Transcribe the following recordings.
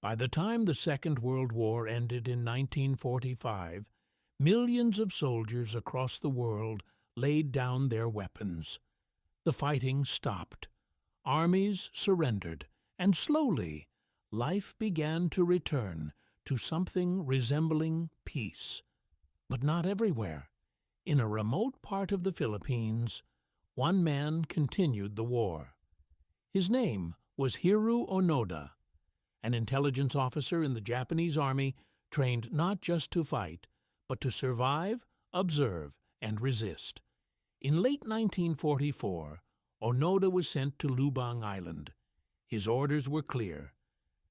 By the time the Second World War ended in 1945, millions of soldiers across the world laid down their weapons. The fighting stopped. Armies surrendered, and slowly, life began to return to something resembling peace. But not everywhere. In a remote part of the Philippines, one man continued the war. His name was Hiroo Onoda, an intelligence officer in the Japanese army trained not just to fight, but to survive, observe, and resist. In late 1944, Onoda was sent to Lubang Island. His orders were clear: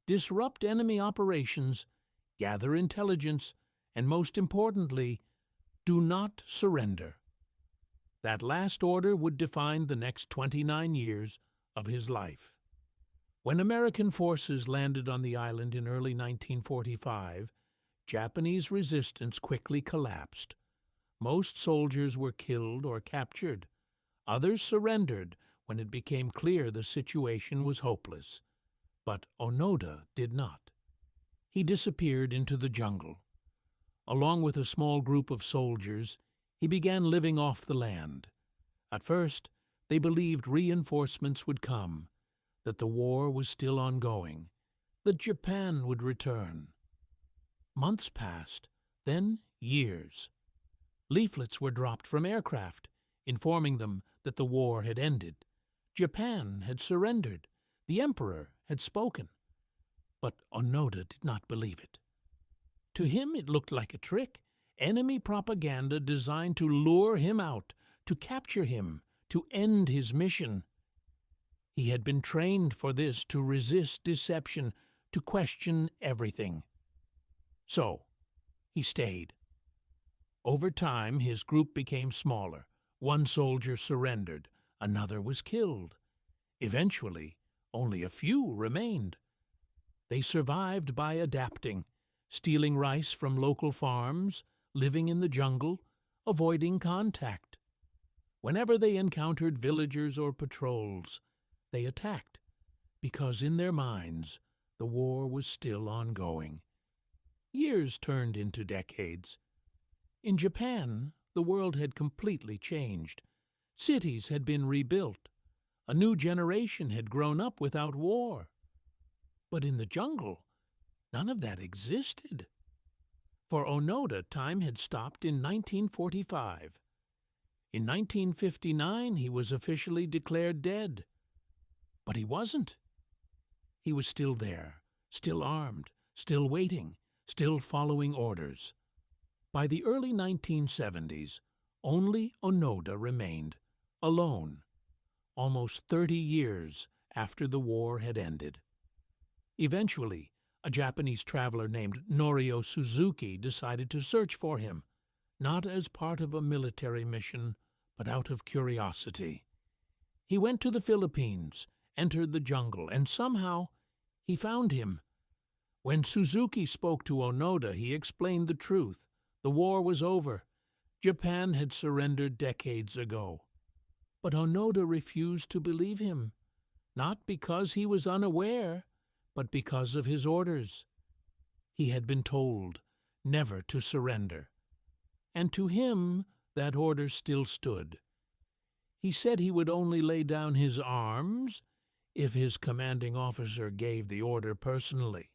disrupt enemy operations, gather intelligence, and most importantly, do not surrender. That last order would define the next 29 years of his life. When American forces landed on the island in early 1945, Japanese resistance quickly collapsed. Most soldiers were killed or captured. Others surrendered when it became clear the situation was hopeless. But Onoda did not. He disappeared into the jungle. Along with a small group of soldiers, he began living off the land. At first, they believed reinforcements would come, that the war was still ongoing, that Japan would return. Months passed, then years. Leaflets were dropped from aircraft, informing them that the war had ended. Japan had surrendered. The emperor had spoken. But Onoda did not believe it. To him it looked like a trick, enemy propaganda designed to lure him out, to capture him, to end his mission. He had been trained for this, to resist deception, to question everything. So, he stayed. Over time, his group became smaller. One soldier surrendered, another was killed. Eventually, only a few remained. They survived by adapting, stealing rice from local farms, living in the jungle, avoiding contact. Whenever they encountered villagers or patrols, they attacked, because in their minds the war was still ongoing. Years turned into decades. In Japan, the world had completely changed. Cities had been rebuilt. A new generation had grown up without war. But in the jungle, none of that existed. For Onoda, time had stopped in 1945. In 1959, he was officially declared dead. But he wasn't. He was still there, still armed, still waiting, still following orders. By the early 1970s, only Onoda remained, alone, almost 30 years after the war had ended. Eventually, a Japanese traveler named Norio Suzuki decided to search for him, not as part of a military mission, but out of curiosity. He went to the Philippines, entered the jungle, and somehow he found him. When Suzuki spoke to Onoda, he explained the truth. The war was over. Japan had surrendered decades ago. But Onoda refused to believe him, not because he was unaware, but because of his orders. He had been told never to surrender. And to him, that order still stood. He said he would only lay down his arms if his commanding officer gave the order personally.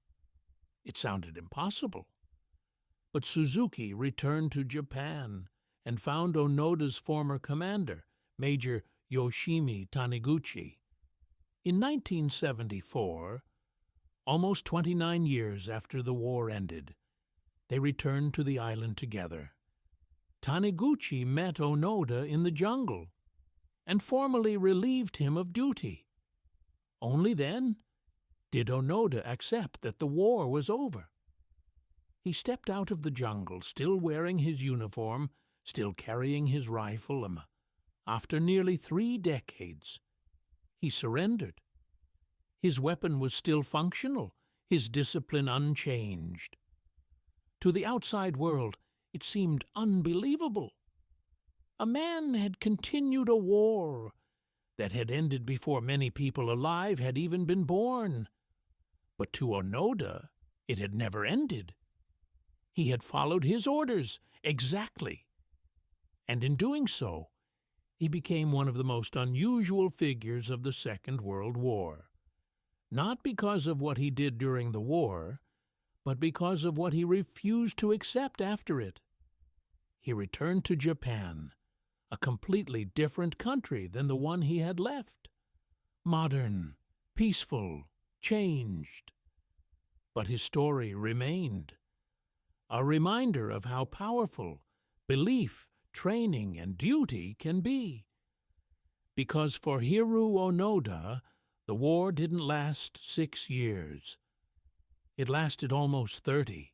It sounded impossible. But Suzuki returned to Japan and found Onoda's former commander, Major Yoshimi Taniguchi. In 1974, almost 29 years after the war ended, they returned to the island together. Taniguchi met Onoda in the jungle and formally relieved him of duty. Only then did Onoda accept that the war was over. He stepped out of the jungle, still wearing his uniform, still carrying his rifle. After nearly 3 decades, he surrendered. His weapon was still functional, his discipline unchanged. To the outside world, it seemed unbelievable. A man had continued a war that had ended before many people alive had even been born. But to Onoda, it had never ended. He had followed his orders exactly, and in doing so, he became one of the most unusual figures of the Second World War. Not because of what he did during the war, but because of what he refused to accept after it. He returned to Japan, a completely different country than the one he had left. Modern, peaceful, changed. But his story remained. A reminder of how powerful belief, training, and duty can be. Because for Hiroo Onoda, the war didn't last 6 years. It lasted almost 30.